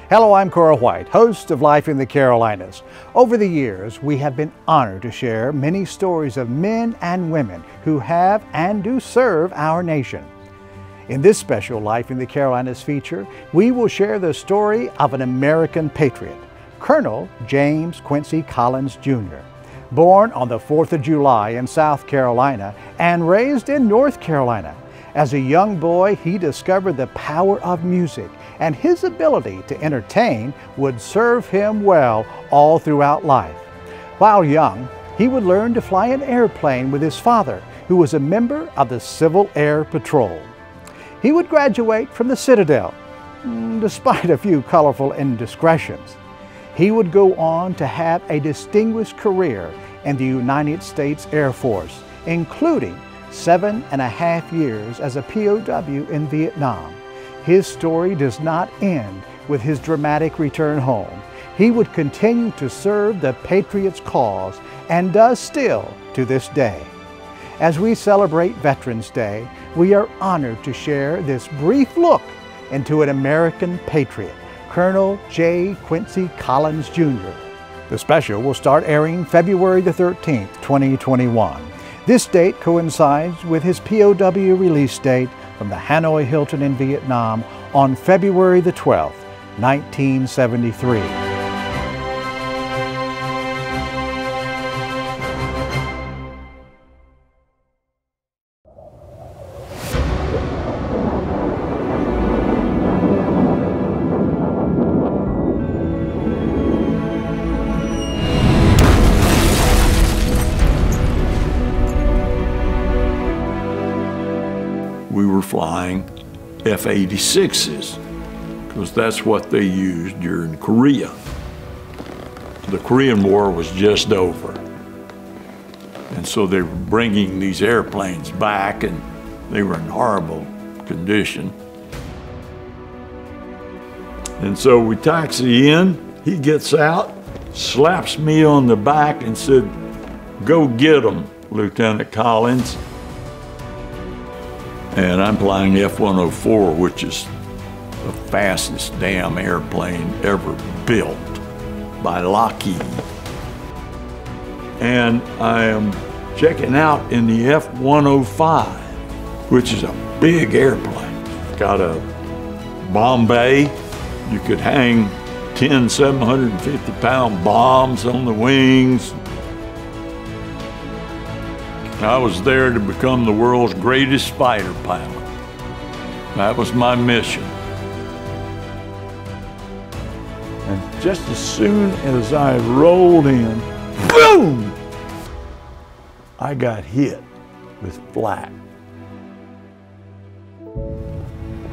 Hello, I'm Cora White, host of Life in the Carolinas. Over the years, we have been honored to share many stories of men and women who have and do serve our nation. In this special Life in the Carolinas feature, we will share the story of an American patriot, Colonel James Quincy Collins, Jr. Born on the 4th of July in South Carolina and raised in North Carolina. As a young boy, he discovered the power of music, and his ability to entertain would serve him well all throughout life. While young, he would learn to fly an airplane with his father, who was a member of the Civil Air Patrol. He would graduate from the Citadel, despite a few colorful indiscretions. He would go on to have a distinguished career in the United States Air Force, including 7.5 years as a POW in Vietnam. His story does not end with his dramatic return home. He would continue to serve the Patriot's cause and does still to this day. As we celebrate Veterans Day, we are honored to share this brief look into an American patriot, Colonel J. Quincy Collins, Jr. The special will start airing February the 13th, 2021. This date coincides with his POW release date from the Hanoi Hilton in Vietnam on February the 12th, 1973. We were flying F-86s because that's what they used during Korea. The Korean War was just over. And so they were bringing these airplanes back, and they were in horrible condition. And so we taxi in, he gets out, slaps me on the back and said, "Go get them, Lieutenant Collins." And I'm flying F-104, which is the fastest damn airplane ever built by Lockheed. And I am checking out in the F-105, which is a big airplane. It's got a bomb bay. You could hang 10 750-pound bombs on the wings. I was there to become the world's greatest fighter pilot. That was my mission. And just as soon as I rolled in, boom! I got hit with flak.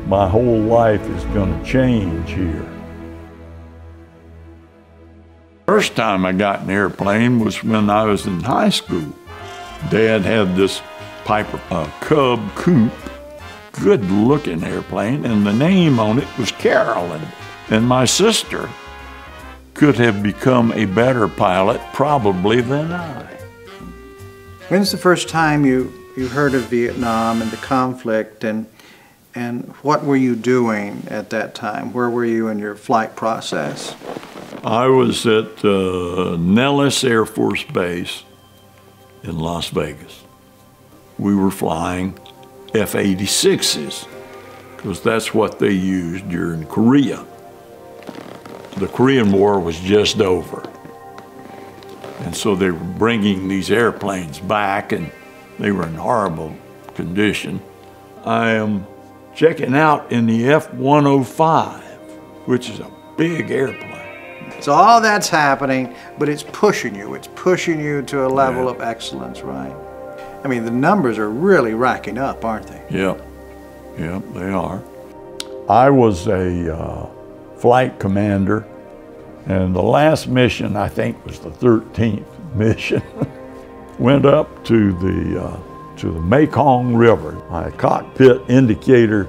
My whole life is going to change here. First time I got an airplane was when I was in high school. Dad had this Piper Cub coupe, good-looking airplane, and the name on it was Carolyn. And my sister could have become a better pilot probably than I. When's the first time you heard of Vietnam and the conflict, and what were you doing at that time? Where were you in your flight process? I was at Nellis Air Force Base in Las Vegas. We were flying F-86s because that's what they used during Korea. The Korean War was just over. And so they were bringing these airplanes back, and they were in horrible condition. I am checking out in the F-105, which is a big airplane. So all that's happening, but it's pushing you. It's pushing you to a level of excellence, right? I mean, the numbers are really racking up, aren't they? Yeah, they are. I was a flight commander, and the last mission, I think, was the 13th mission. Went up to the Mekong River. My cockpit indicator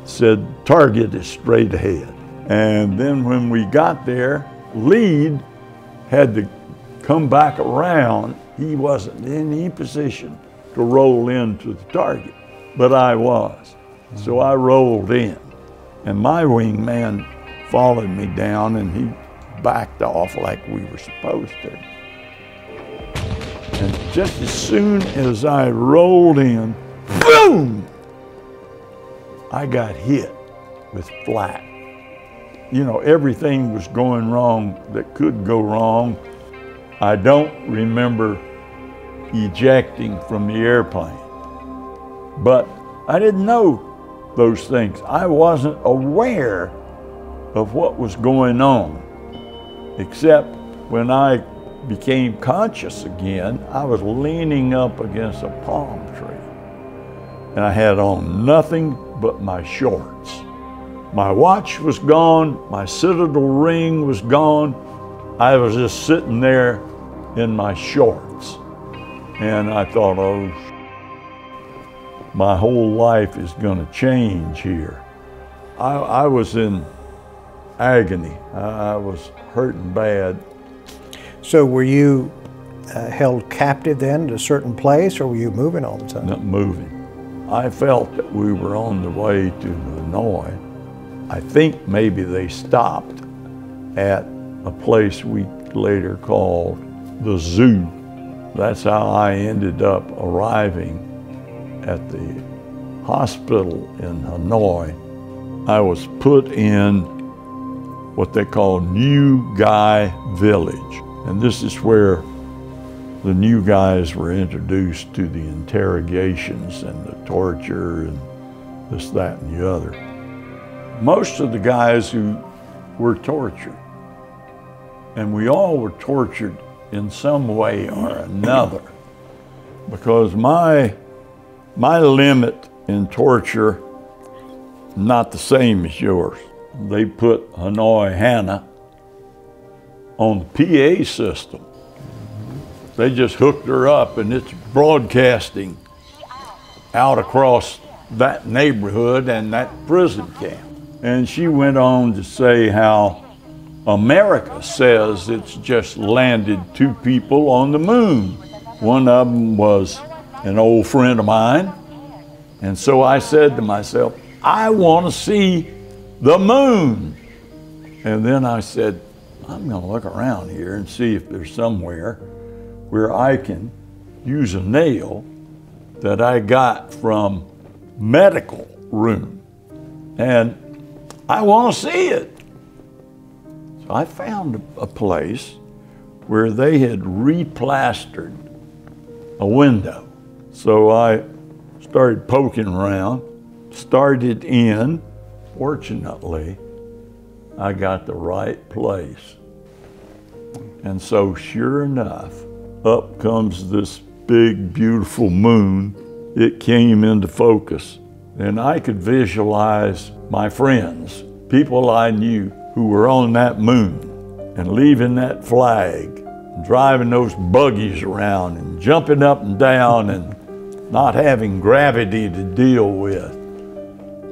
said, "Target is straight ahead." And then when we got there, lead had to come back around. He wasn't in any position to roll into the target, but I was. So I rolled in, and my wingman followed me down, and he backed off like we were supposed to. And just as soon as I rolled in, boom! I got hit with flat. You know, everything was going wrong that could go wrong. I don't remember ejecting from the airplane, but I didn't know those things. I wasn't aware of what was going on, except when I became conscious again, I was leaning up against a palm tree, and I had on nothing but my shorts. My watch was gone, my citadel ring was gone. I was just sitting there in my shorts. And I thought, oh, my whole life is gonna change here. I was in agony. I was hurting bad. So were you held captive then at a certain place, or were you moving all the time? Not moving. I felt that we were on the way to Hanoi. I think maybe they stopped at a place we later called the zoo. That's how I ended up arriving at the hospital in Hanoi. I was put in what they call New Guy Village. And this is where the new guys were introduced to the interrogations and the torture and this, that, and the other. Most of the guys who were tortured, and we all were tortured in some way or another, because my limit in torture, not the same as yours. They put Hanoi Hannah on the PA system. They just hooked her up, and it's broadcasting out across that neighborhood and that prison camp. And she went on to say how America says it's just landed 2 people on the moon. One of them was an old friend of mine. And so I said to myself, I want to see the moon. And then I said, I'm going to look around here and see if there's somewhere where I can use a nail that I got from medical room. And I want to see it. So I found a place where they had replastered a window. So I started poking around, started in. Fortunately, I got the right place. And so sure enough, up comes this big, beautiful moon. It came into focus, and I could visualize my friends, people I knew who were on that moon and leaving that flag, driving those buggies around and jumping up and down and not having gravity to deal with.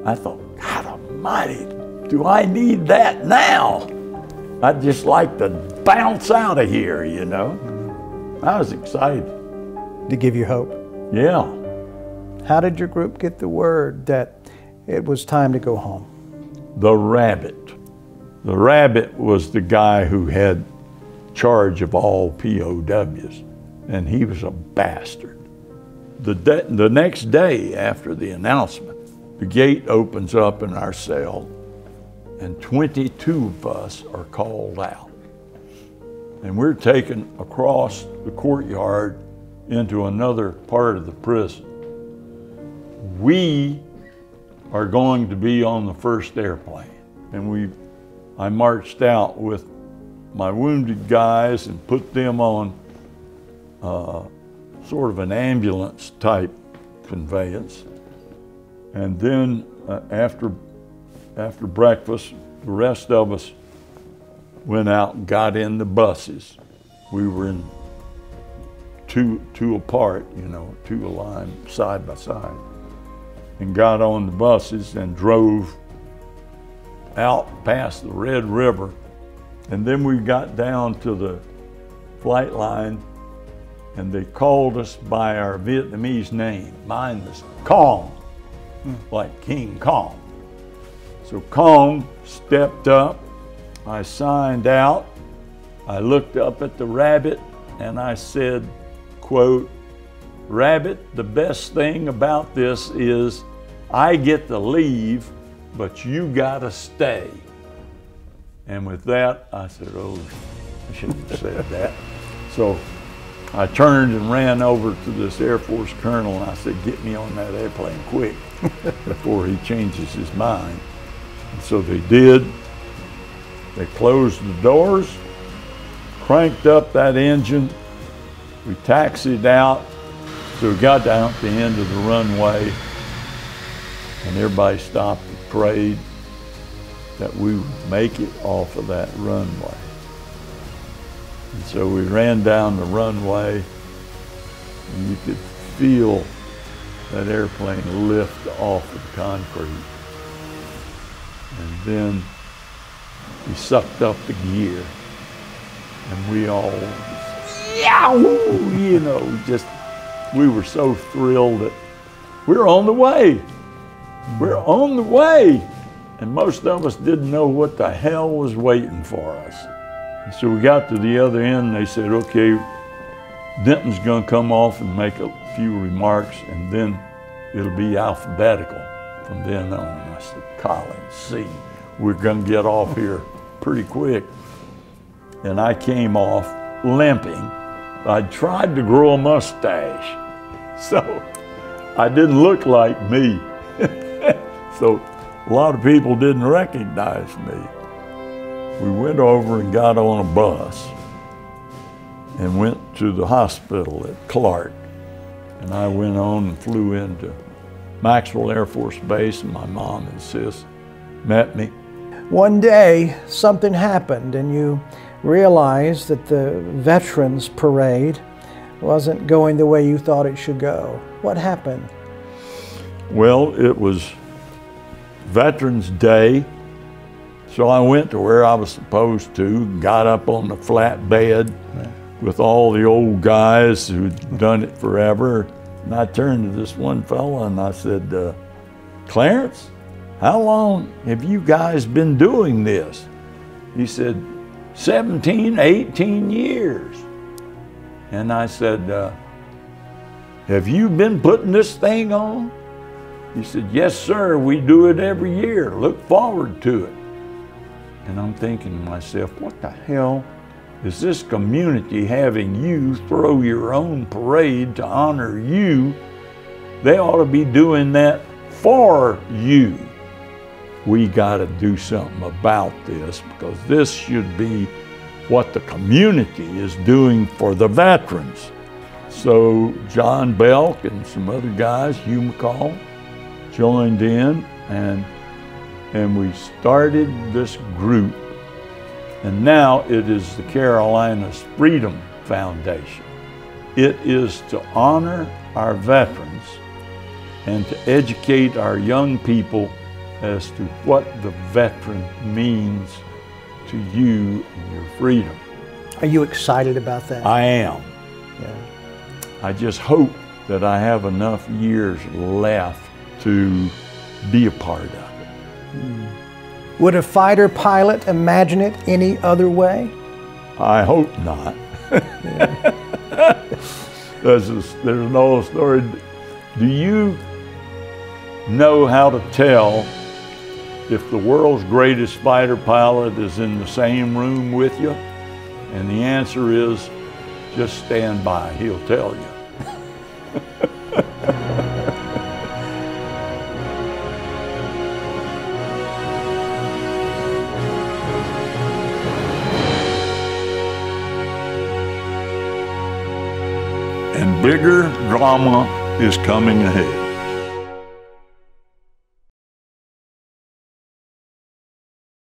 I thought, God almighty, do I need that now? I'd just like to bounce out of here, you know? I was excited. To give you hope? Yeah. How did your group get the word that it was time to go home? The Rabbit. The Rabbit was the guy who had charge of all POWs, and he was a bastard. The next day after the announcement, the gate opens up in our cell, and 22 of us are called out. And we're taken across the courtyard into another part of the prison. We are going to be on the first airplane. And I marched out with my wounded guys and put them on sort of an ambulance type conveyance. And then after breakfast, the rest of us went out and got in the buses. We were in two apart, you know, 2 aligned side by side, and got on the buses and drove out past the Red River. And then we got down to the flight line, and they called us by our Vietnamese name. Mine was Kong, like King Kong. So Kong stepped up I signed out. I looked up at the rabbit and I said, quote, "Rabbit, the best thing about this is I get to leave, but you gotta stay." And with that, I said, oh, I shouldn't have said that. So I turned and ran over to this Air Force colonel and I said, "Get me on that airplane quick before he changes his mind." And so they did. They closed the doors, cranked up that engine. We taxied out. So we got down at the end of the runway and everybody stopped and prayed that we would make it off of that runway. And so we ran down the runway and you could feel that airplane lift off of the concrete. And then he sucked up the gear and we all, you know, just, we were so thrilled that we're on the way. We're on the way. And most of us didn't know what the hell was waiting for us. And so we got to the other end and they said, okay, Denton's gonna come off and make a few remarks and then it'll be alphabetical from then on. I said, Collins, C, we're gonna get off here pretty quick. And I came off limping. I tried to grow a mustache, so I didn't look like me. So a lot of people didn't recognize me. We went over and got on a bus and went to the hospital at Clark. And I went on and flew into Maxwell Air Force Base, and my mom and sis met me. One day, something happened and you realized that the Veterans Parade wasn't going the way you thought it should go. What happened? Well, it was Veterans Day, so I went to where I was supposed to, got up on the flat bed with all the old guys who'd done it forever, and I turned to this one fella and I said, Clarence, how long have you guys been doing this? He said, 17, 18 years. And I said, have you been putting this thing on? He said, yes, sir, we do it every year. Look forward to it. And I'm thinking to myself, what the hell is this community having you throw your own parade to honor you? They ought to be doing that for you. We got to do something about this because this should be what the community is doing for the veterans. So John Belk and some other guys, Hugh McCall, joined in and we started this group. And now it is the Carolinas Freedom Foundation. It is to honor our veterans and to educate our young people as to what the veteran means to you and your freedom. Are you excited about that? I am. Yeah. I just hope that I have enough years left to be a part of it. Would a fighter pilot imagine it any other way? I hope not. There's an old story. Do you know how to tell if the world's greatest fighter pilot is in the same room with you? And the answer is, just stand by, he'll tell you. And bigger drama is coming ahead.